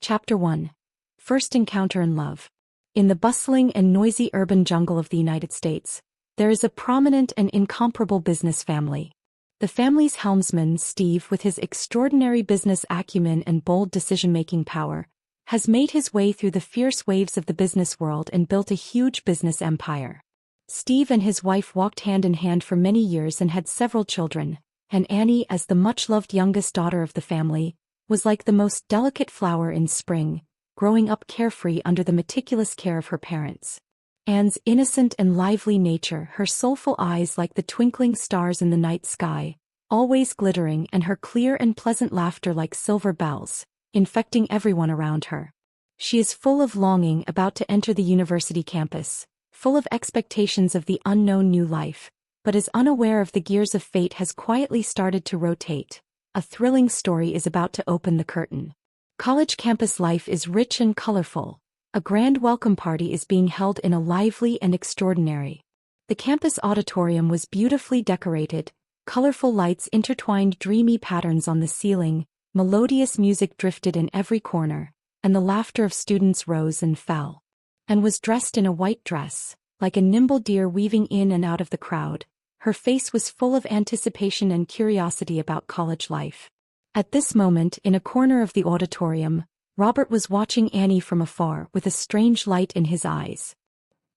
Chapter 1. First Encounter in Love. In the bustling and noisy urban jungle of the United States, there is a prominent and incomparable business family. The family's helmsman, Steve, with his extraordinary business acumen and bold decision-making power, has made his way through the fierce waves of the business world and built a huge business empire. Steve and his wife walked hand in hand for many years and had several children, and Annie, as the much-loved youngest daughter of the family, was like the most delicate flower in spring, growing up carefree under the meticulous care of her parents. Anne's innocent and lively nature, her soulful eyes like the twinkling stars in the night sky, always glittering, and her clear and pleasant laughter like silver bells, infecting everyone around her. She is full of longing, about to enter the university campus, full of expectations of the unknown new life, but is unaware of the gears of fate has quietly started to rotate. A thrilling story is about to open the curtain. College campus life is rich and colorful. A grand welcome party is being held in a lively and extraordinary. The campus auditorium was beautifully decorated, colorful lights intertwined dreamy patterns on the ceiling, melodious music drifted in every corner, and the laughter of students rose and fell. Anne was dressed in a white dress, like a nimble deer weaving in and out of the crowd. Her face was full of anticipation and curiosity about college life. At this moment, in a corner of the auditorium, Robert was watching Annie from afar with a strange light in his eyes.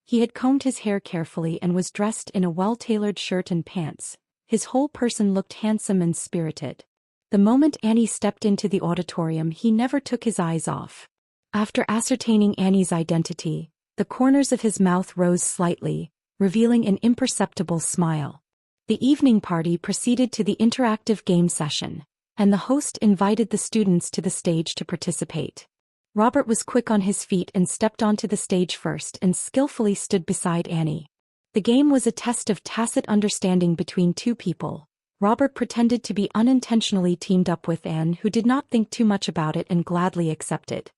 He had combed his hair carefully and was dressed in a well-tailored shirt and pants. His whole person looked handsome and spirited. The moment Annie stepped into the auditorium, he never took his eyes off. After ascertaining Annie's identity, the corners of his mouth rose slightly, revealing an imperceptible smile. The evening party proceeded to the interactive game session, and the host invited the students to the stage to participate. Robert was quick on his feet and stepped onto the stage first and skillfully stood beside Annie. The game was a test of tacit understanding between two people. Robert pretended to be unintentionally teamed up with Anne, who did not think too much about it and gladly accepted.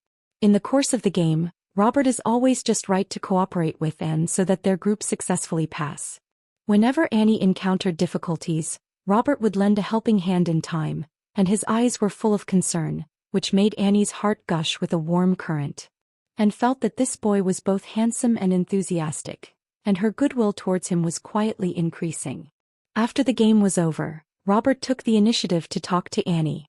In the course of the game, Robert is always just right to cooperate with Anne so that their group successfully pass. Whenever Annie encountered difficulties, Robert would lend a helping hand in time, and his eyes were full of concern, which made Annie's heart gush with a warm current. Anne felt that this boy was both handsome and enthusiastic, and her goodwill towards him was quietly increasing. After the game was over, Robert took the initiative to talk to Annie.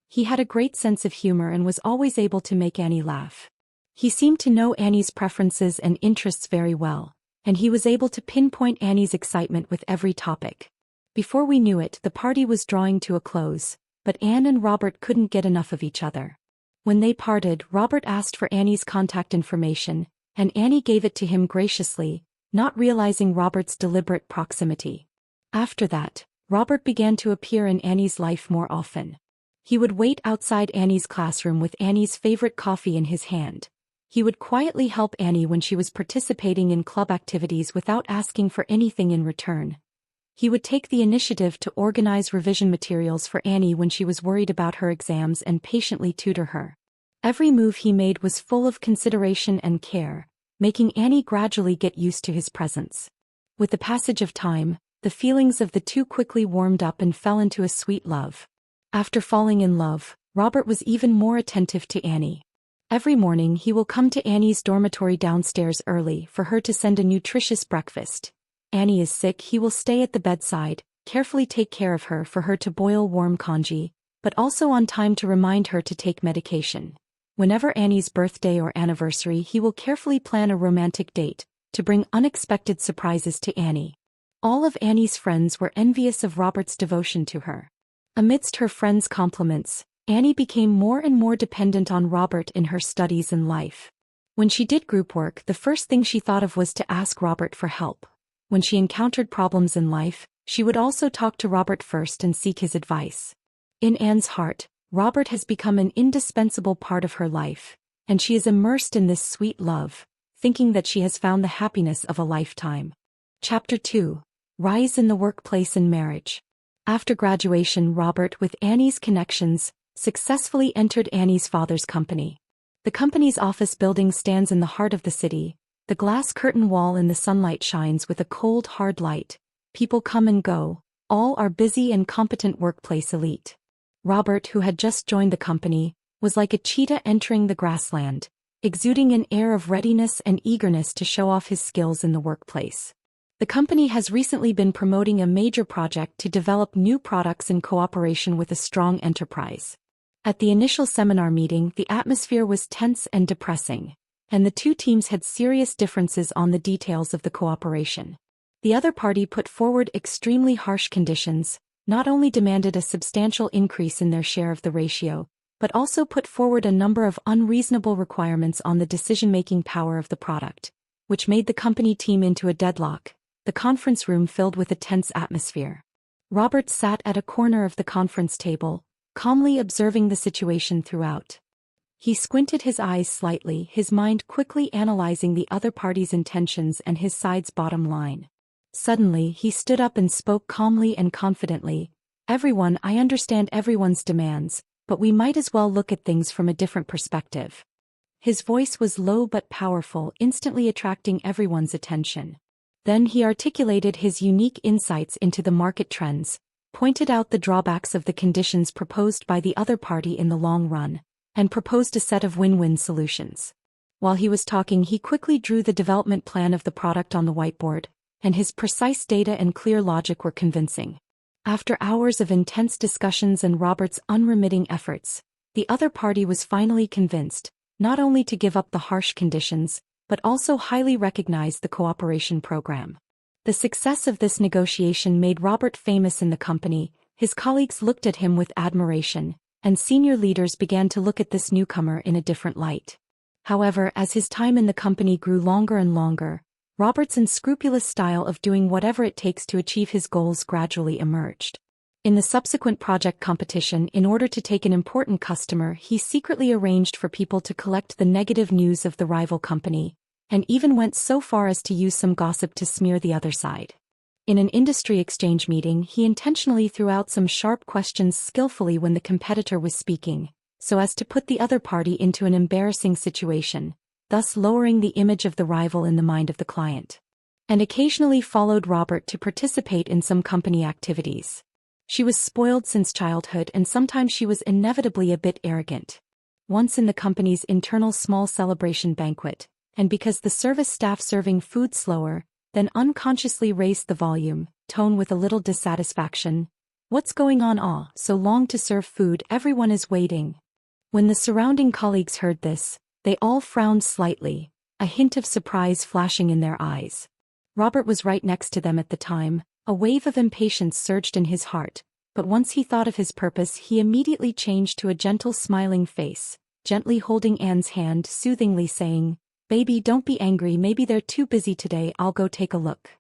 He had a great sense of humor and was always able to make Annie laugh. He seemed to know Annie's preferences and interests very well, and he was able to pinpoint Annie's excitement with every topic. Before we knew it, the party was drawing to a close, but Anne and Robert couldn't get enough of each other. When they parted, Robert asked for Annie's contact information, and Annie gave it to him graciously, not realizing Robert's deliberate proximity. After that, Robert began to appear in Annie's life more often. He would wait outside Annie's classroom with Annie's favorite coffee in his hand. He would quietly help Annie when she was participating in club activities without asking for anything in return. He would take the initiative to organize revision materials for Annie when she was worried about her exams and patiently tutor her. Every move he made was full of consideration and care, making Annie gradually get used to his presence. With the passage of time, the feelings of the two quickly warmed up and fell into a sweet love. After falling in love, Robert was even more attentive to Annie. Every morning he will come to Annie's dormitory downstairs early for her to send a nutritious breakfast. Annie is sick, he will stay at the bedside, carefully take care of her for her to boil warm congee, but also on time to remind her to take medication. Whenever Annie's birthday or anniversary, he will carefully plan a romantic date, to bring unexpected surprises to Annie. All of Annie's friends were envious of Robert's devotion to her. Amidst her friends' compliments, Annie became more and more dependent on Robert in her studies and life. When she did group work, the first thing she thought of was to ask Robert for help. When she encountered problems in life, she would also talk to Robert first and seek his advice. In Anne's heart, Robert has become an indispensable part of her life, and she is immersed in this sweet love, thinking that she has found the happiness of a lifetime. Chapter 2. Rise in the Workplace and Marriage. After graduation, Robert, with Annie's connections, successfully entered Annie's father's company. The company's office building stands in the heart of the city. The glass curtain wall in the sunlight shines with a cold, hard light. People come and go. All are busy and competent workplace elite. Robert, who had just joined the company, was like a cheetah entering the grassland, exuding an air of readiness and eagerness to show off his skills in the workplace. The company has recently been promoting a major project to develop new products in cooperation with a strong enterprise. At the initial seminar meeting, the atmosphere was tense and depressing, and the two teams had serious differences on the details of the cooperation. The other party put forward extremely harsh conditions, not only demanded a substantial increase in their share of the ratio, but also put forward a number of unreasonable requirements on the decision-making power of the product, which made the company team into a deadlock, the conference room filled with a tense atmosphere. Robert sat at a corner of the conference table, calmly observing the situation throughout. He squinted his eyes slightly, his mind quickly analyzing the other party's intentions and his side's bottom line. Suddenly, he stood up and spoke calmly and confidently. "Everyone, I understand everyone's demands, but we might as well look at things from a different perspective." His voice was low but powerful, instantly attracting everyone's attention. Then he articulated his unique insights into the market trends, pointed out the drawbacks of the conditions proposed by the other party in the long run, and proposed a set of win-win solutions. While he was talking, he quickly drew the development plan of the product on the whiteboard, and his precise data and clear logic were convincing. After hours of intense discussions and Robert's unremitting efforts, the other party was finally convinced, not only to give up the harsh conditions, but also highly recognize the cooperation program. The success of this negotiation made Robert famous in the company. His colleagues looked at him with admiration, and senior leaders began to look at this newcomer in a different light. However, as his time in the company grew longer and longer, Robert's unscrupulous style of doing whatever it takes to achieve his goals gradually emerged. In the subsequent project competition, in order to take an important customer, he secretly arranged for people to collect the negative news of the rival company, and even went so far as to use some gossip to smear the other side. In an industry exchange meeting, he intentionally threw out some sharp questions skillfully when the competitor was speaking, so as to put the other party into an embarrassing situation, thus lowering the image of the rival in the mind of the client. And occasionally followed Robert to participate in some company activities. She was spoiled since childhood, and sometimes she was inevitably a bit arrogant. Once in the company's internal small celebration banquet, and because the service staff serving food slower, then unconsciously raised the volume, tone with a little dissatisfaction. "What's going on? Ah, so long to serve food, everyone is waiting." When the surrounding colleagues heard this, they all frowned slightly, a hint of surprise flashing in their eyes. Robert was right next to them at the time. A wave of impatience surged in his heart, but once he thought of his purpose, he immediately changed to a gentle smiling face, gently holding Anne's hand, soothingly saying, "Baby, don't be angry, maybe they're too busy today, I'll go take a look."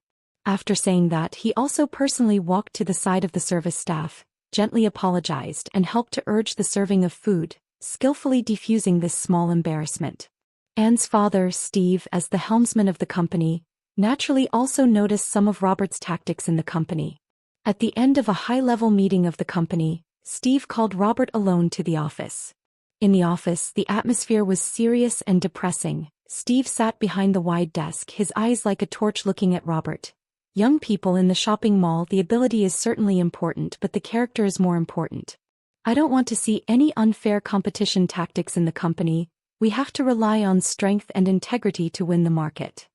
After saying that, he also personally walked to the side of the service staff, gently apologized, and helped to urge the serving of food, skillfully defusing this small embarrassment. Anne's father, Steve, as the helmsman of the company, naturally also noticed some of Robert's tactics in the company. At the end of a high-level meeting of the company, Steve called Robert alone to the office. In the office, the atmosphere was serious and depressing. Steve sat behind the wide desk, his eyes like a torch looking at Robert. "Young people in the shopping mall, the ability is certainly important, but the character is more important. I don't want to see any unfair competition tactics in the company. We have to rely on strength and integrity to win the market."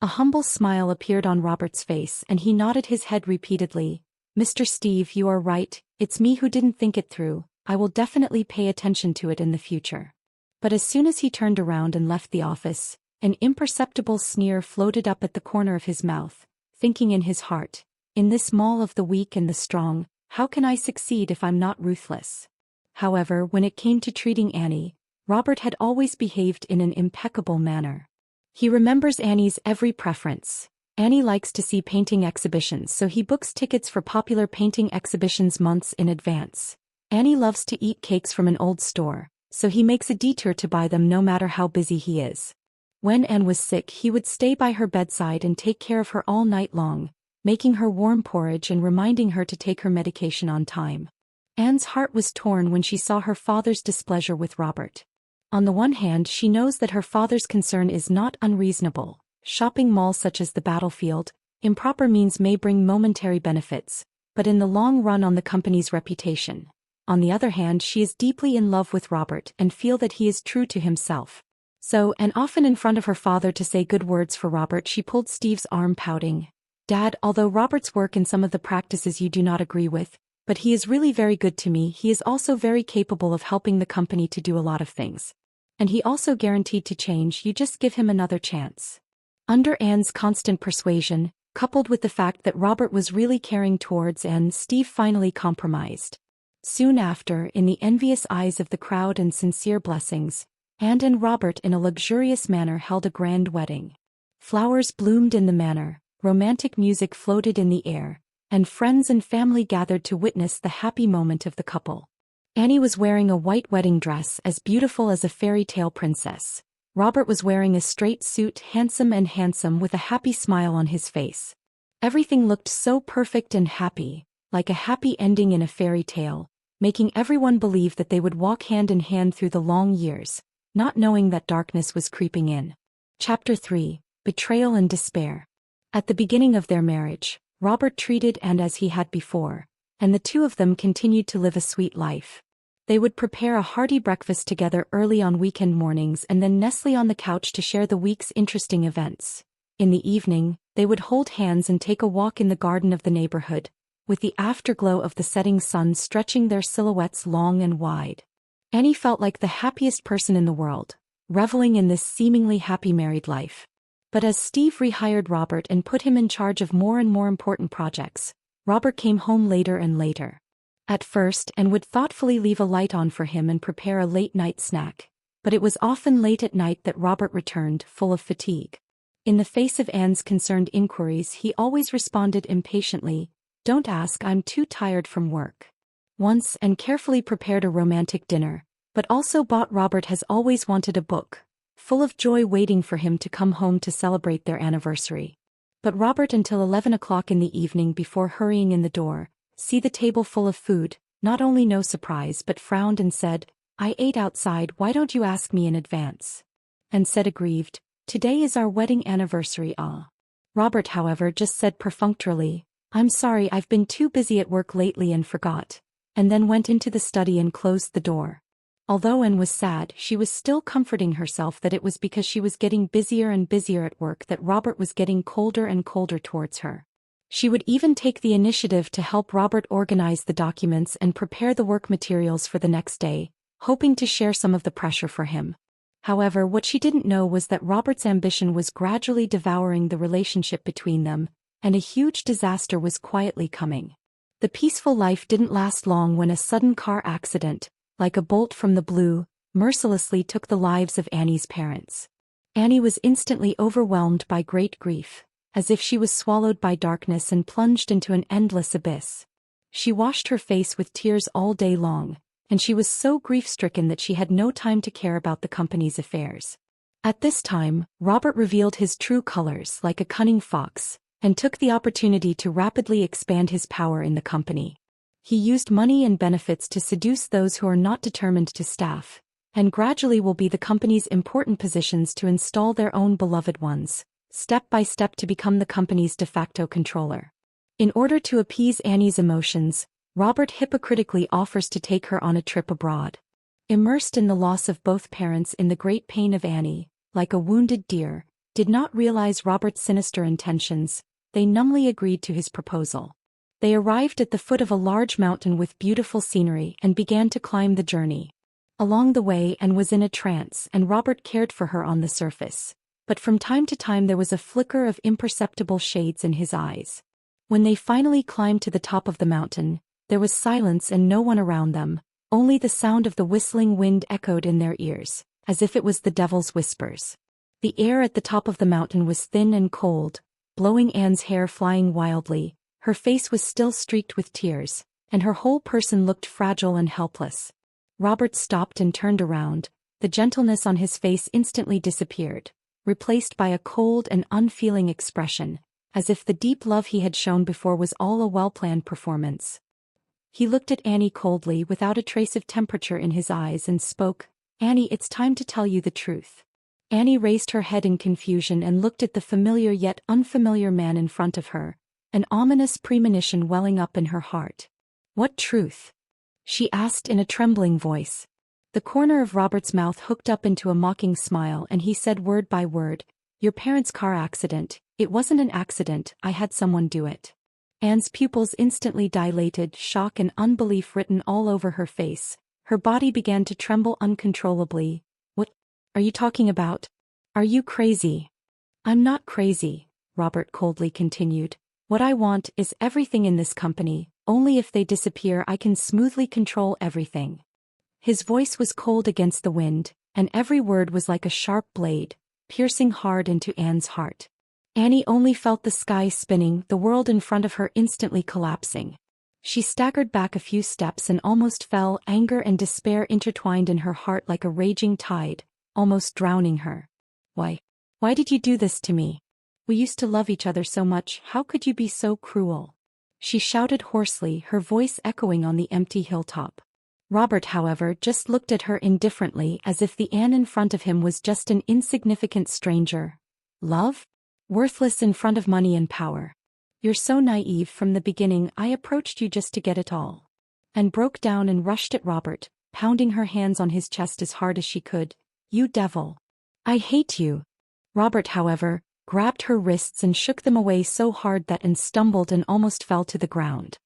A humble smile appeared on Robert's face, and he nodded his head repeatedly. "Mr. Steve, you are right, it's me who didn't think it through. I will definitely pay attention to it in the future." But as soon as he turned around and left the office, an imperceptible sneer floated up at the corner of his mouth, thinking in his heart, "In this mall of the weak and the strong, how can I succeed if I'm not ruthless?" However, when it came to treating Annie, Robert had always behaved in an impeccable manner. He remembers Annie's every preference. Annie likes to see painting exhibitions, so he books tickets for popular painting exhibitions months in advance. Annie loves to eat cakes from an old store, so he makes a detour to buy them no matter how busy he is. When Anne was sick, he would stay by her bedside and take care of her all night long, making her warm porridge and reminding her to take her medication on time. Anne's heart was torn when she saw her father's displeasure with Robert. On the one hand, she knows that her father's concern is not unreasonable. Shopping malls such as the battlefield, improper means may bring momentary benefits, but in the long run on the company's reputation. On the other hand, she is deeply in love with Robert and feel that he is true to himself. So, and often in front of her father to say good words for Robert, she pulled Steve's arm pouting. Dad, although Robert's work in some of the practices you do not agree with, but he is really very good to me, he is also very capable of helping the company to do a lot of things. And he also guaranteed to change, you just give him another chance. Under Anne's constant persuasion, coupled with the fact that Robert was really caring towards Anne, Steve finally compromised. Soon after, in the envious eyes of the crowd and sincere blessings, Anne and Robert in a luxurious manner held a grand wedding. Flowers bloomed in the manor, romantic music floated in the air, and friends and family gathered to witness the happy moment of the couple. Annie was wearing a white wedding dress as beautiful as a fairy tale princess. Robert was wearing a straight suit, handsome with a happy smile on his face. Everything looked so perfect and happy, like a happy ending in a fairy tale, making everyone believe that they would walk hand in hand through the long years, not knowing that darkness was creeping in. Chapter 3: Betrayal and Despair. At the beginning of their marriage, Robert treated Anne as he had before, and the two of them continued to live a sweet life. They would prepare a hearty breakfast together early on weekend mornings and then nestle on the couch to share the week's interesting events. In the evening, they would hold hands and take a walk in the garden of the neighborhood, with the afterglow of the setting sun stretching their silhouettes long and wide. Annie felt like the happiest person in the world, reveling in this seemingly happy married life. But as Steve rehired Robert and put him in charge of more and more important projects, Robert came home later and later. At first, Anne would thoughtfully leave a light on for him and prepare a late-night snack, but it was often late at night that Robert returned, full of fatigue. In the face of Anne's concerned inquiries, he always responded impatiently, "Don't ask, I'm too tired from work." Once Anne carefully prepared a romantic dinner, but also bought Robert has always wanted a book, full of joy waiting for him to come home to celebrate their anniversary. But Robert until 11 o'clock in the evening before hurrying in the door, see the table full of food, not only no surprise but frowned and said, "I ate outside, why don't you ask me in advance?" And said aggrieved, "Today is our wedding anniversary, ah." Robert, however, just said perfunctorily, "I'm sorry, I've been too busy at work lately and forgot," and then went into the study and closed the door. Although Anne was sad, she was still comforting herself that it was because she was getting busier and busier at work that Robert was getting colder and colder towards her. She would even take the initiative to help Robert organize the documents and prepare the work materials for the next day, hoping to share some of the pressure for him. However, what she didn't know was that Robert's ambition was gradually devouring the relationship between them, and a huge disaster was quietly coming. The peaceful life didn't last long when a sudden car accident, like a bolt from the blue, mercilessly took the lives of Annie's parents. Annie was instantly overwhelmed by great grief, as if she was swallowed by darkness and plunged into an endless abyss. She washed her face with tears all day long, and she was so grief-stricken that she had no time to care about the company's affairs. At this time, Robert revealed his true colors like a cunning fox, and took the opportunity to rapidly expand his power in the company. He used money and benefits to seduce those who are not determined to staff, and gradually will be the company's important positions to install their own beloved ones, step by step to become the company's de facto controller. In order to appease Annie's emotions, Robert hypocritically offers to take her on a trip abroad. Immersed in the loss of both parents in the great pain of Annie, like a wounded deer, did not realize Robert's sinister intentions, they numbly agreed to his proposal. They arrived at the foot of a large mountain with beautiful scenery and began to climb the journey. Along the way Anne was in a trance and Robert cared for her on the surface, but from time to time there was a flicker of imperceptible shades in his eyes. When they finally climbed to the top of the mountain, there was silence and no one around them, only the sound of the whistling wind echoed in their ears, as if it was the devil's whispers. The air at the top of the mountain was thin and cold, blowing Anne's hair flying wildly. Her face was still streaked with tears, and her whole person looked fragile and helpless. Robert stopped and turned around. The gentleness on his face instantly disappeared, replaced by a cold and unfeeling expression, as if the deep love he had shown before was all a well-planned performance. He looked at Annie coldly without a trace of temperature in his eyes and spoke, "Annie, it's time to tell you the truth." Annie raised her head in confusion and looked at the familiar yet unfamiliar man in front of her, an ominous premonition welling up in her heart. What truth? she asked in a trembling voice. The corner of Robert's mouth hooked up into a mocking smile and he said word by word, "Your parents' car accident. It wasn't an accident, I had someone do it." Anne's pupils instantly dilated, shock and unbelief written all over her face. Her body began to tremble uncontrollably. "What are you talking about? Are you crazy?" "I'm not crazy," Robert coldly continued. "What I want is everything in this company. Only if they disappear I can smoothly control everything." His voice was cold against the wind, and every word was like a sharp blade, piercing hard into Anne's heart. Annie only felt the sky spinning, the world in front of her instantly collapsing. She staggered back a few steps and almost fell, anger and despair intertwined in her heart like a raging tide, almost drowning her. Why did you do this to me? We used to love each other so much, how could you be so cruel?" She shouted hoarsely, her voice echoing on the empty hilltop. Robert, however, just looked at her indifferently as if the Anne in front of him was just an insignificant stranger. "Love? Worthless in front of money and power. You're so naive from the beginning. I approached you just to get it all." And broke down and rushed at Robert, pounding her hands on his chest as hard as she could. "You devil. I hate you." Robert, however, grabbed her wrists and shook them away so hard that Anne stumbled and almost fell to the ground.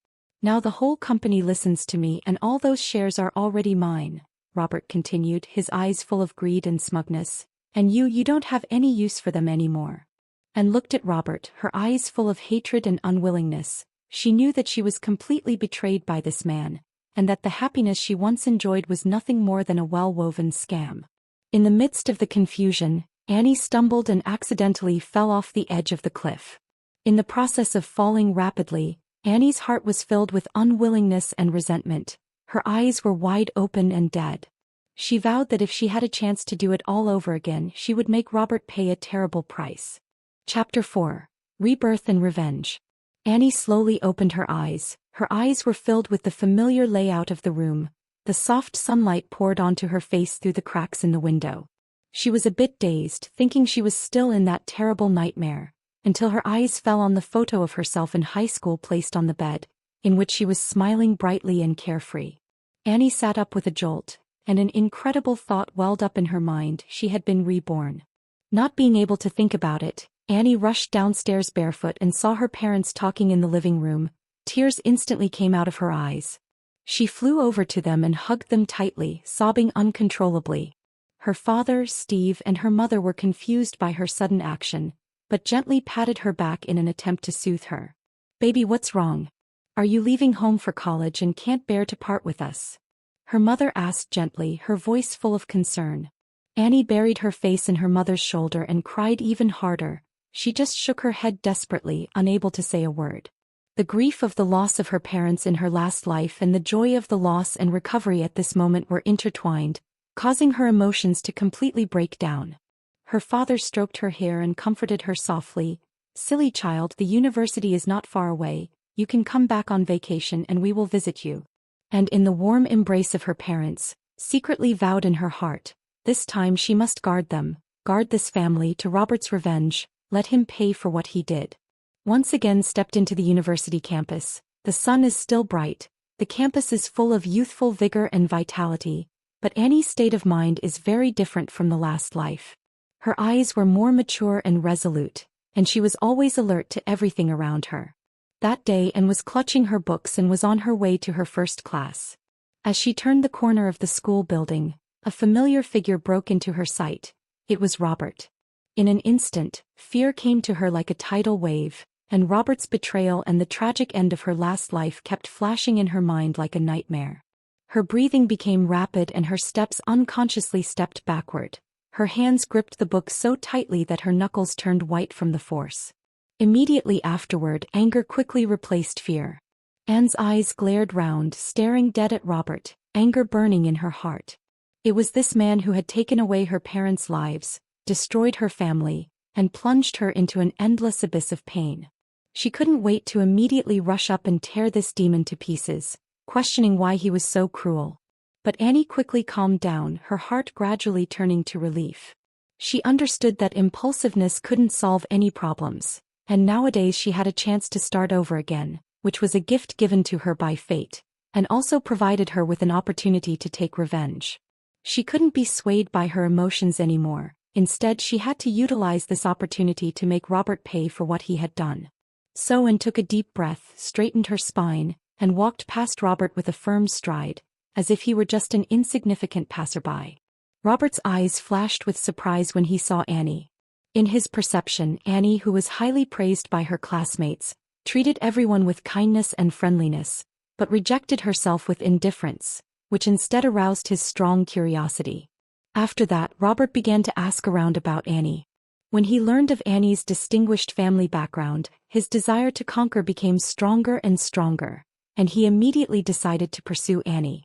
"Now the whole company listens to me and all those shares are already mine," Robert continued, his eyes full of greed and smugness. "And you don't have any use for them anymore." Anne looked at Robert, her eyes full of hatred and unwillingness. She knew that she was completely betrayed by this man, and that the happiness she once enjoyed was nothing more than a well-woven scam. In the midst of the confusion, Annie stumbled and accidentally fell off the edge of the cliff. In the process of falling rapidly, Annie's heart was filled with unwillingness and resentment. Her eyes were wide open and dead. She vowed that if she had a chance to do it all over again, she would make Robert pay a terrible price. Chapter 4. Rebirth and Revenge. Annie slowly opened her eyes. Her eyes were filled with the familiar layout of the room. The soft sunlight poured onto her face through the cracks in the window. She was a bit dazed, thinking she was still in that terrible nightmare, until her eyes fell on the photo of herself in high school placed on the bed, in which she was smiling brightly and carefree. Annie sat up with a jolt, and an incredible thought welled up in her mind: she had been reborn. Not being able to think about it, Annie rushed downstairs barefoot and saw her parents talking in the living room. Tears instantly came out of her eyes. She flew over to them and hugged them tightly, sobbing uncontrollably. Her father, Steve, and her mother were confused by her sudden action, but gently patted her back in an attempt to soothe her. "Baby, what's wrong? Are you leaving home for college and can't bear to part with us?" her mother asked gently, her voice full of concern. Annie buried her face in her mother's shoulder and cried even harder. She just shook her head desperately, unable to say a word. The grief of the loss of her parents in her last life and the joy of the loss and recovery at this moment were intertwined, causing her emotions to completely break down. Her father stroked her hair and comforted her softly. "Silly child, the university is not far away. You can come back on vacation and we will visit you." And in the warm embrace of her parents, secretly vowed in her heart, this time she must guard them, guard this family to Robert's revenge, let him pay for what he did. Once again stepped into the university campus. The sun is still bright, the campus is full of youthful vigor and vitality, but Annie's state of mind is very different from the last life. Her eyes were more mature and resolute, and she was always alert to everything around her. That day Anne was clutching her books and was on her way to her first class. As she turned the corner of the school building, a familiar figure broke into her sight. It was Robert. In an instant, fear came to her like a tidal wave, and Robert's betrayal and the tragic end of her last life kept flashing in her mind like a nightmare. Her breathing became rapid and her steps unconsciously stepped backward. Her hands gripped the book so tightly that her knuckles turned white from the force. Immediately afterward, anger quickly replaced fear. Anne's eyes glared round, staring dead at Robert, anger burning in her heart. It was this man who had taken away her parents' lives, destroyed her family, and plunged her into an endless abyss of pain. She couldn't wait to immediately rush up and tear this demon to pieces, questioning why he was so cruel. But Annie quickly calmed down, her heart gradually turning to relief. She understood that impulsiveness couldn't solve any problems, and nowadays she had a chance to start over again, which was a gift given to her by fate. and also provided her with an opportunity to take revenge. She couldn't be swayed by her emotions anymore. Instead, she had to utilize this opportunity to make Robert pay for what he had done. So Anne took a deep breath, straightened her spine, and walked past Robert with a firm stride, as if he were just an insignificant passerby. Robert's eyes flashed with surprise when he saw Annie. In his perception, Annie, who was highly praised by her classmates, treated everyone with kindness and friendliness, but rejected herself with indifference, which instead aroused his strong curiosity. After that, Robert began to ask around about Annie. When he learned of Annie's distinguished family background, his desire to conquer became stronger and stronger, and he immediately decided to pursue Annie.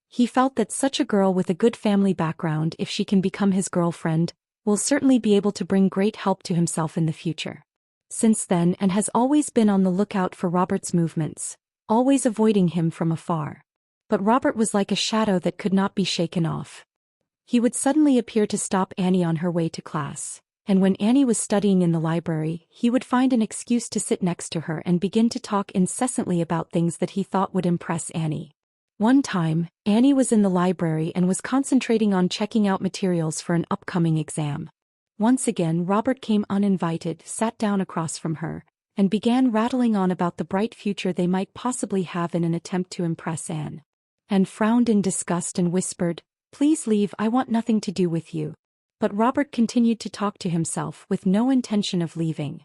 He felt that such a girl with a good family background, if she can become his girlfriend, will certainly be able to bring great help to himself in the future. Since then, Anne has always been on the lookout for Robert's movements, always avoiding him from afar. But Robert was like a shadow that could not be shaken off. He would suddenly appear to stop Annie on her way to class, and when Annie was studying in the library, he would find an excuse to sit next to her and begin to talk incessantly about things that he thought would impress Annie. One time, Annie was in the library and was concentrating on checking out materials for an upcoming exam. Once again, Robert came uninvited, sat down across from her, and began rattling on about the bright future they might possibly have in an attempt to impress Anne. Anne frowned in disgust and whispered, "Please leave, I want nothing to do with you." But Robert continued to talk to himself with no intention of leaving.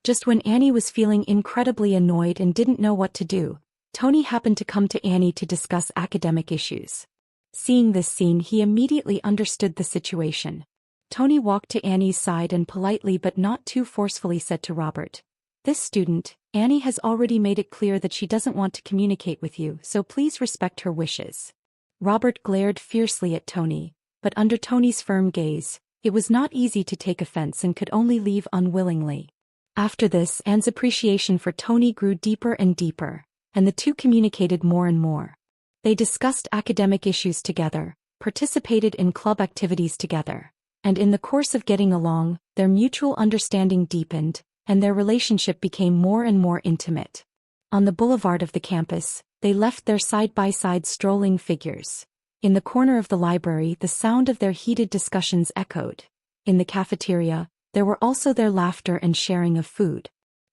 Just when Annie was feeling incredibly annoyed and didn't know what to do, Tony happened to come to Annie to discuss academic issues. Seeing this scene, he immediately understood the situation. Tony walked to Annie's side and politely but not too forcefully said to Robert, "This student, Annie, has already made it clear that she doesn't want to communicate with you, so please respect her wishes." Robert glared fiercely at Tony, but under Tony's firm gaze, it was not easy to take offense and could only leave unwillingly. After this, Anne's appreciation for Tony grew deeper and deeper, and the two communicated more and more. They discussed academic issues together, participated in club activities together, and in the course of getting along, their mutual understanding deepened, and their relationship became more and more intimate. On the boulevard of the campus, they left their side-by-side strolling figures. In the corner of the library, the sound of their heated discussions echoed. In the cafeteria, there were also their laughter and sharing of food.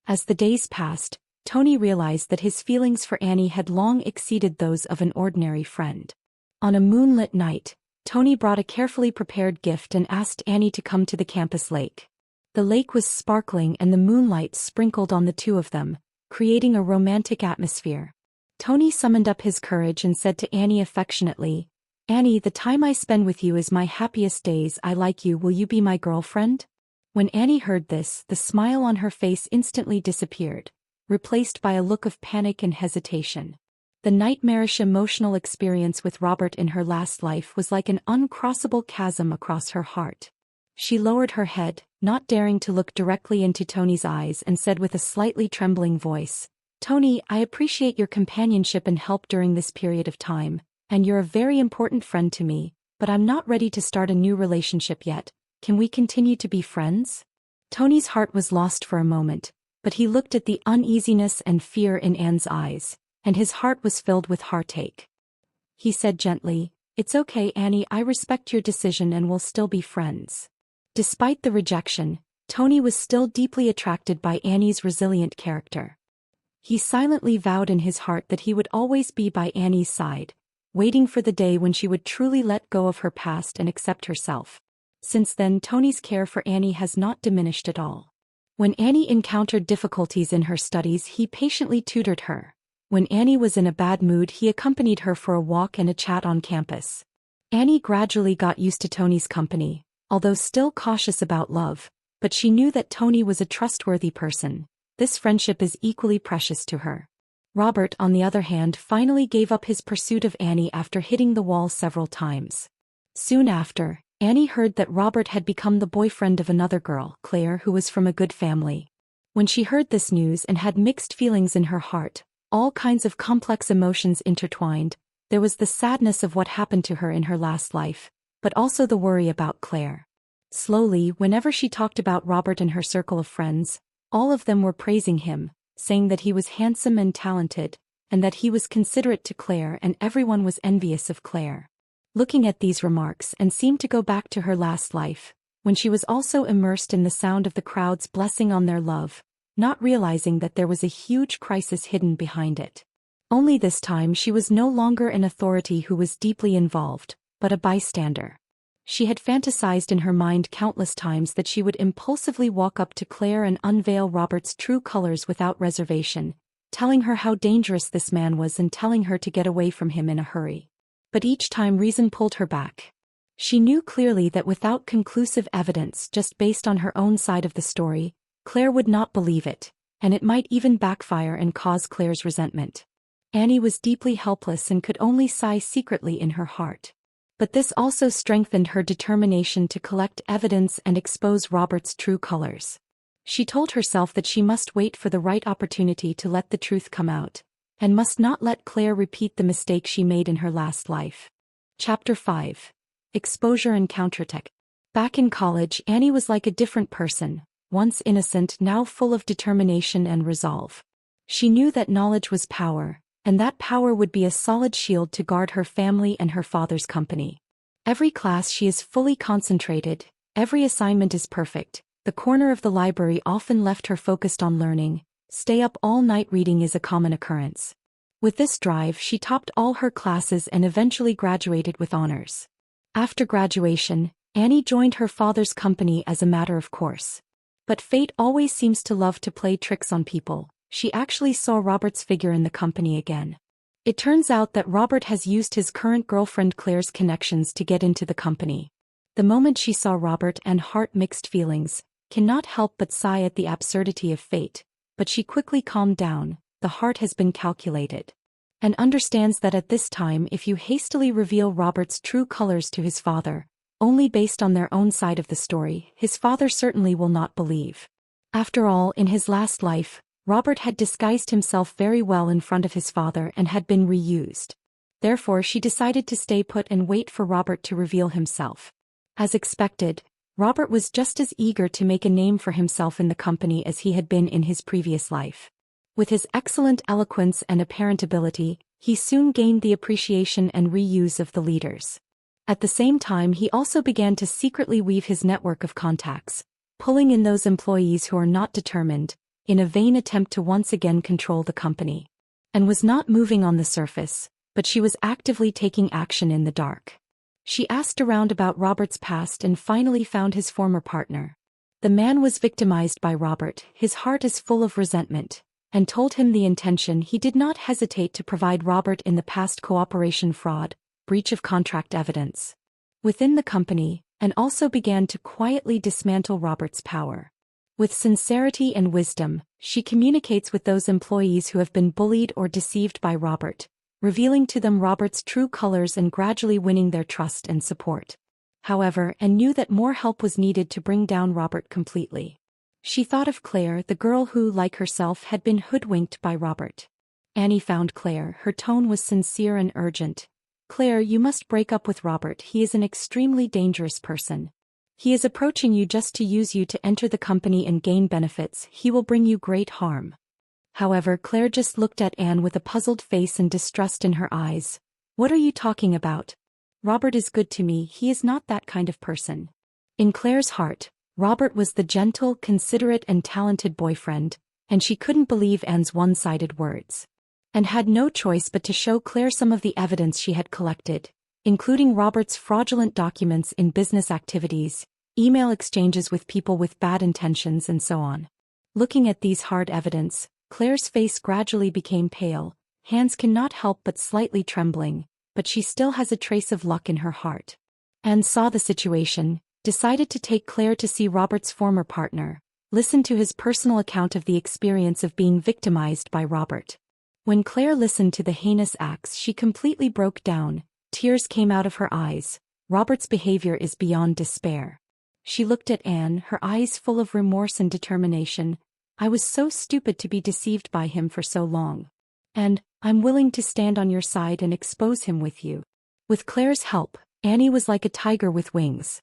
As the days passed, Tony realized that his feelings for Annie had long exceeded those of an ordinary friend. On a moonlit night, Tony brought a carefully prepared gift and asked Annie to come to the campus lake. The lake was sparkling and the moonlight sprinkled on the two of them, creating a romantic atmosphere. Tony summoned up his courage and said to Annie affectionately, "Annie, the time I spend with you is my happiest days. I like you. Will you be my girlfriend?" When Annie heard this, the smile on her face instantly disappeared, replaced by a look of panic and hesitation. The nightmarish emotional experience with Robert in her last life was like an uncrossable chasm across her heart. She lowered her head, not daring to look directly into Tony's eyes, and said with a slightly trembling voice, "Tony, I appreciate your companionship and help during this period of time, and you're a very important friend to me, but I'm not ready to start a new relationship yet. Can we continue to be friends?" Tony's heart was lost for a moment, but he looked at the uneasiness and fear in Anne's eyes, and his heart was filled with heartache. He said gently, "It's okay, Annie, I respect your decision and we'll still be friends." Despite the rejection, Tony was still deeply attracted by Annie's resilient character. He silently vowed in his heart that he would always be by Annie's side, waiting for the day when she would truly let go of her past and accept herself. Since then, Tony's care for Annie has not diminished at all. When Annie encountered difficulties in her studies, he patiently tutored her. When Annie was in a bad mood, he accompanied her for a walk and a chat on campus. Annie gradually got used to Tony's company, although still cautious about love, but she knew that Tony was a trustworthy person. This friendship is equally precious to her. Robert, on the other hand, finally gave up his pursuit of Annie after hitting the wall several times. Soon after, Annie heard that Robert had become the boyfriend of another girl, Claire, who was from a good family. When she heard this news and had mixed feelings in her heart, all kinds of complex emotions intertwined, there was the sadness of what happened to her in her last life, but also the worry about Claire. Slowly, whenever she talked about Robert in her circle of friends, all of them were praising him, saying that he was handsome and talented, and that he was considerate to Claire and everyone was envious of Claire. Looking at these remarks and seemed to go back to her last life, when she was also immersed in the sound of the crowd's blessing on their love, not realizing that there was a huge crisis hidden behind it. Only this time she was no longer an authority who was deeply involved, but a bystander. She had fantasized in her mind countless times that she would impulsively walk up to Claire and unveil Robert's true colors without reservation, telling her how dangerous this man was and telling her to get away from him in a hurry. But each time reason pulled her back. She knew clearly that without conclusive evidence just based on her own side of the story, Claire would not believe it, and it might even backfire and cause Claire's resentment. Annie was deeply helpless and could only sigh secretly in her heart. But this also strengthened her determination to collect evidence and expose Robert's true colors. She told herself that she must wait for the right opportunity to let the truth come out, and must not let Claire repeat the mistake she made in her last life. Chapter 5. Exposure and Counterattack. Back in college, Annie was like a different person, once innocent, now full of determination and resolve. She knew that knowledge was power, and that power would be a solid shield to guard her family and her father's company. Every class she is fully concentrated, every assignment is perfect, the corner of the library often left her focused on learning, stay up all night reading is a common occurrence. With this drive she topped all her classes and eventually graduated with honors. After graduation, Annie joined her father's company as a matter of course. But fate always seems to love to play tricks on people. She actually saw Robert's figure in the company again. It turns out that Robert has used his current girlfriend Claire's connections to get into the company. The moment she saw Robert and heart-mixed feelings, cannot help but sigh at the absurdity of fate, but she quickly calmed down, the heart has been calculated. And understands that at this time if you hastily reveal Robert's true colors to his father, only based on their own side of the story, his father certainly will not believe. After all, in his last life, Robert had disguised himself very well in front of his father and had been reused. Therefore she decided to stay put and wait for Robert to reveal himself. As expected, Robert was just as eager to make a name for himself in the company as he had been in his previous life. With his excellent eloquence and apparent ability, he soon gained the appreciation and reuse of the leaders. At the same time he also began to secretly weave his network of contacts, pulling in those employees who are not determined, in a vain attempt to once again control the company. And was not moving on the surface, but she was actively taking action in the dark. She asked around about Robert's past and finally found his former partner. The man was victimized by Robert, his heart is full of resentment, and told him the intention. He did not hesitate to provide Robert in the past cooperation fraud, breach of contract evidence within the company, and also began to quietly dismantle Robert's power. With sincerity and wisdom, she communicates with those employees who have been bullied or deceived by Robert, revealing to them Robert's true colors and gradually winning their trust and support. However, and knew that more help was needed to bring down Robert completely. She thought of Claire, the girl who, like herself, had been hoodwinked by Robert. Annie found Claire, her tone was sincere and urgent. "Claire, you must break up with Robert, he is an extremely dangerous person. He is approaching you just to use you to enter the company and gain benefits, he will bring you great harm." However, Claire just looked at Anne with a puzzled face and distrust in her eyes. "What are you talking about? Robert is good to me, he is not that kind of person." In Claire's heart, Robert was the gentle, considerate and talented boyfriend, and she couldn't believe Anne's one-sided words. And had no choice but to show Claire some of the evidence she had collected, including Robert's fraudulent documents in business activities, email exchanges with people with bad intentions and so on. Looking at these hard evidence, Claire's face gradually became pale, hands cannot help but slightly trembling, but she still has a trace of luck in her heart. Anne saw the situation, decided to take Claire to see Robert's former partner, listen to his personal account of the experience of being victimized by Robert. When Claire listened to the heinous acts, she completely broke down. Tears came out of her eyes. Robert's behavior is beyond despair. She looked at Anne, her eyes full of remorse and determination. "I was so stupid to be deceived by him for so long. And I'm willing to stand on your side and expose him with you." With Claire's help, Annie was like a tiger with wings.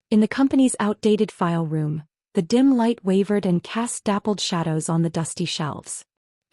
In the company's outdated file room, the dim light wavered and cast dappled shadows on the dusty shelves.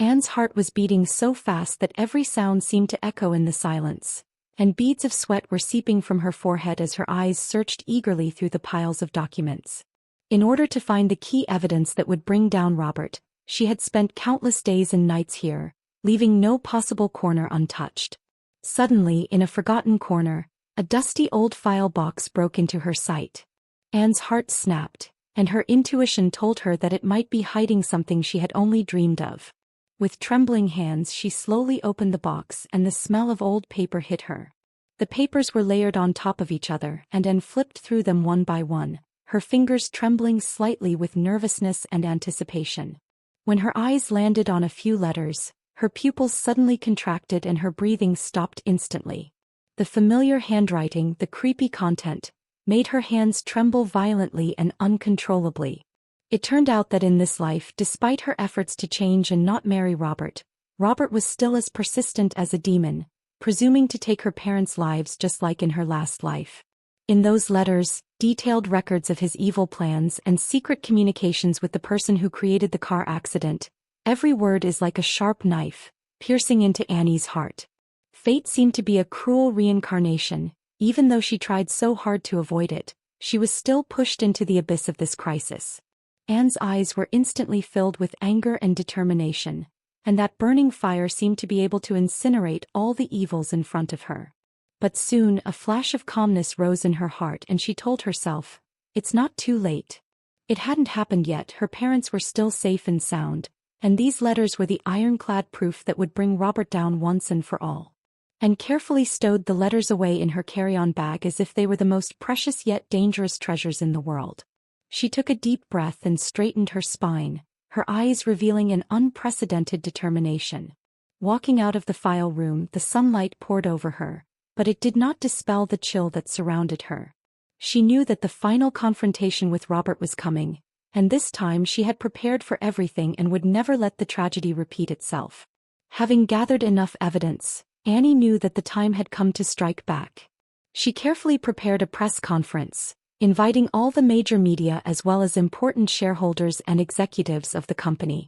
Anne's heart was beating so fast that every sound seemed to echo in the silence, and beads of sweat were seeping from her forehead as her eyes searched eagerly through the piles of documents. In order to find the key evidence that would bring down Robert, she had spent countless days and nights here, leaving no possible corner untouched. Suddenly, in a forgotten corner, a dusty old file box broke into her sight. Anne's heart snapped, and her intuition told her that it might be hiding something she had only dreamed of. With trembling hands she slowly opened the box and the smell of old paper hit her. The papers were layered on top of each other and Anne flipped through them one by one, her fingers trembling slightly with nervousness and anticipation. When her eyes landed on a few letters, her pupils suddenly contracted and her breathing stopped instantly. The familiar handwriting, the creepy content, made her hands tremble violently and uncontrollably. It turned out that in this life, despite her efforts to change and not marry Robert, Robert was still as persistent as a demon, presuming to take her parents' lives just like in her last life. In those letters, detailed records of his evil plans and secret communications with the person who created the car accident, every word is like a sharp knife, piercing into Annie's heart. Fate seemed to be a cruel reincarnation. Even though she tried so hard to avoid it, she was still pushed into the abyss of this crisis. Anne's eyes were instantly filled with anger and determination, and that burning fire seemed to be able to incinerate all the evils in front of her. But soon a flash of calmness rose in her heart and she told herself, it's not too late. It hadn't happened yet, her parents were still safe and sound, and these letters were the ironclad proof that would bring Robert down once and for all. Anne carefully stowed the letters away in her carry-on bag as if they were the most precious yet dangerous treasures in the world. She took a deep breath and straightened her spine, her eyes revealing an unprecedented determination. Walking out of the file room, the sunlight poured over her, but it did not dispel the chill that surrounded her. She knew that the final confrontation with Robert was coming, and this time she had prepared for everything and would never let the tragedy repeat itself. Having gathered enough evidence, Annie knew that the time had come to strike back. She carefully prepared a press conference, inviting all the major media as well as important shareholders and executives of the company.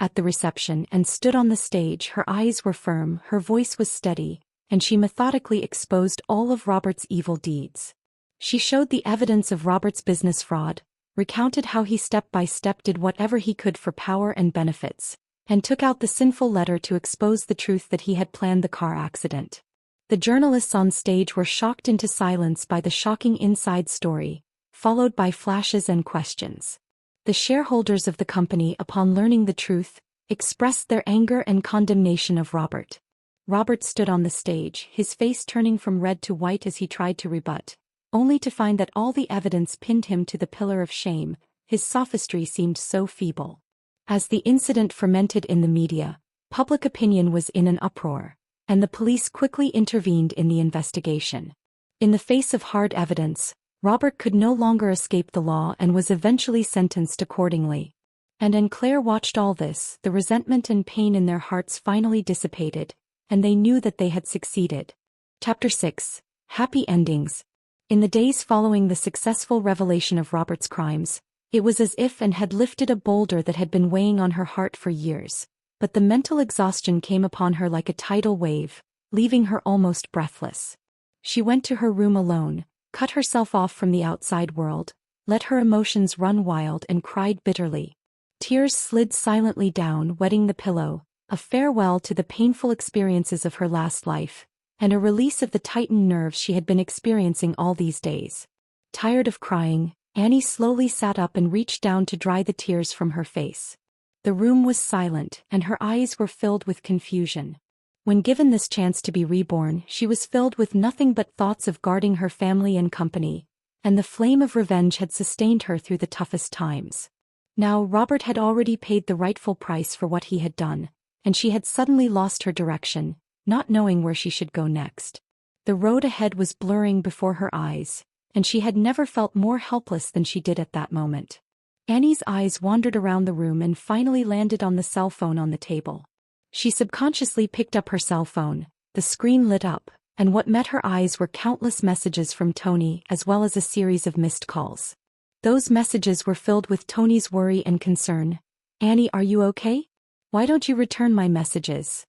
At the reception, Anne stood on the stage, her eyes were firm, her voice was steady, and she methodically exposed all of Robert's evil deeds. She showed the evidence of Robert's business fraud, recounted how he step by step did whatever he could for power and benefits, and took out the sinful letter to expose the truth that he had planned the car accident. The journalists on stage were shocked into silence by the shocking inside story, followed by flashes and questions. The shareholders of the company, upon learning the truth, expressed their anger and condemnation of Robert. Robert stood on the stage, his face turning from red to white as he tried to rebut, only to find that all the evidence pinned him to the pillar of shame. His sophistry seemed so feeble. As the incident fermented in the media, public opinion was in an uproar, and the police quickly intervened in the investigation. In the face of hard evidence, Robert could no longer escape the law and was eventually sentenced accordingly. And Claire watched all this, the resentment and pain in their hearts finally dissipated, and they knew that they had succeeded. Chapter 6. Happy Endings. In the days following the successful revelation of Robert's crimes, it was as if Anne had lifted a boulder that had been weighing on her heart for years, but the mental exhaustion came upon her like a tidal wave, leaving her almost breathless. She went to her room alone, cut herself off from the outside world, let her emotions run wild and cried bitterly. Tears slid silently down, wetting the pillow, a farewell to the painful experiences of her last life, and a release of the tightened nerves she had been experiencing all these days. Tired of crying, Annie slowly sat up and reached down to dry the tears from her face. The room was silent, and her eyes were filled with confusion. When given this chance to be reborn, she was filled with nothing but thoughts of guarding her family and company, and the flame of revenge had sustained her through the toughest times. Now Robert had already paid the rightful price for what he had done, and she had suddenly lost her direction, not knowing where she should go next. The road ahead was blurring before her eyes, and she had never felt more helpless than she did at that moment. Annie's eyes wandered around the room and finally landed on the cell phone on the table. She subconsciously picked up her cell phone, the screen lit up, and what met her eyes were countless messages from Tony as well as a series of missed calls. Those messages were filled with Tony's worry and concern. "Annie, are you okay? Why don't you return my messages?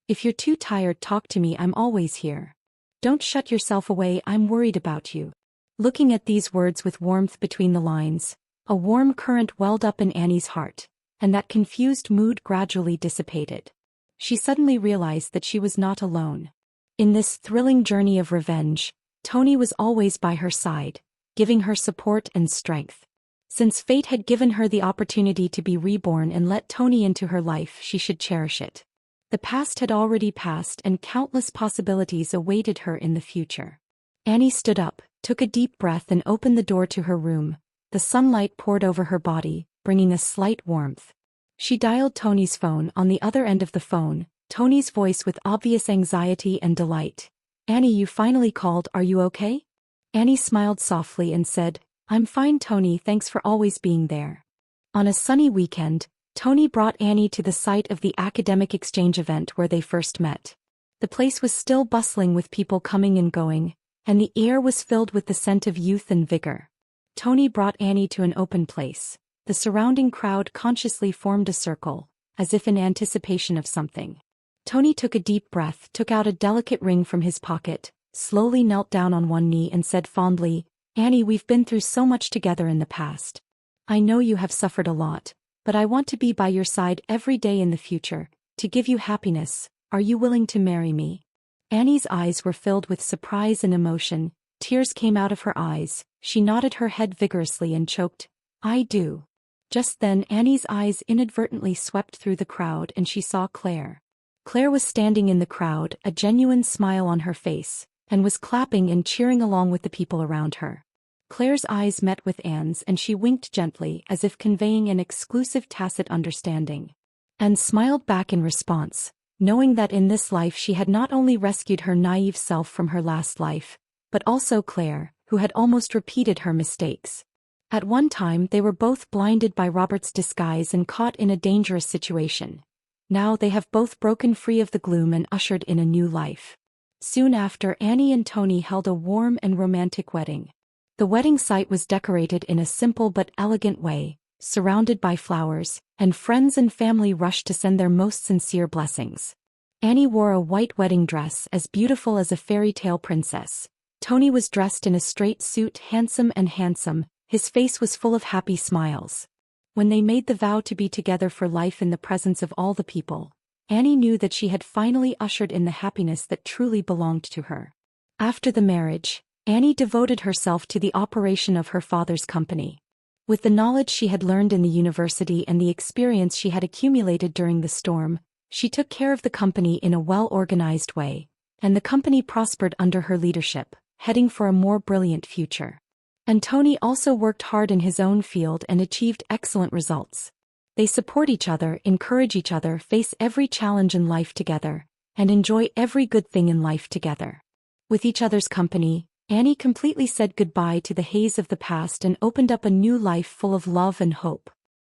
If you're too tired, talk to me, I'm always here. Don't shut yourself away, I'm worried about you. Looking at these words with warmth between the lines, a warm current welled up in Annie's heart, and that confused mood gradually dissipated. She suddenly realized that she was not alone. In this thrilling journey of revenge, Tony was always by her side, giving her support and strength. Since fate had given her the opportunity to be reborn and let Tony into her life, she should cherish it. The past had already passed and countless possibilities awaited her in the future. Annie stood up, took a deep breath and opened the door to her room. The sunlight poured over her body, bringing a slight warmth. She dialed Tony's phone. On the other end of the phone, Tony's voice with obvious anxiety and delight. Annie, you finally called, are you okay? Annie smiled softly and said, I'm fine, Tony, thanks for always being there. On a sunny weekend, Tony brought Annie to the site of the academic exchange event where they first met. The place was still bustling with people coming and going, and the air was filled with the scent of youth and vigor. Tony brought Annie to an open place. The surrounding crowd consciously formed a circle, as if in anticipation of something. Tony took a deep breath, took out a delicate ring from his pocket, slowly knelt down on one knee and said fondly, Annie, we've been through so much together in the past. I know you have suffered a lot, but I want to be by your side every day in the future, to give you happiness. Are you willing to marry me? Annie's eyes were filled with surprise and emotion, tears came out of her eyes, she nodded her head vigorously and choked, I do. Just then Annie's eyes inadvertently swept through the crowd and she saw Claire. Claire was standing in the crowd, a genuine smile on her face, and was clapping and cheering along with the people around her. Claire's eyes met with Anne's and she winked gently as if conveying an exclusive tacit understanding. Anne smiled back in response, knowing that in this life she had not only rescued her naive self from her last life, but also Claire, who had almost repeated her mistakes. At one time they were both blinded by Robert's disguise and caught in a dangerous situation. Now they have both broken free of the gloom and ushered in a new life. Soon after, Annie and Tony held a warm and romantic wedding. The wedding site was decorated in a simple but elegant way, surrounded by flowers, and friends and family rushed to send their most sincere blessings. Annie wore a white wedding dress as beautiful as a fairy tale princess. Tony was dressed in a straight suit, handsome, his face was full of happy smiles. When they made the vow to be together for life in the presence of all the people, Annie knew that she had finally ushered in the happiness that truly belonged to her. After the marriage, Annie devoted herself to the operation of her father's company. With the knowledge she had learned in the university and the experience she had accumulated during the storm, she took care of the company in a well-organized way, and the company prospered under her leadership, heading for a more brilliant future. And Tony also worked hard in his own field and achieved excellent results. They support each other, encourage each other, face every challenge in life together, and enjoy every good thing in life together. With each other's company, Annie completely said goodbye to the haze of the past and opened up a new life full of love and hope.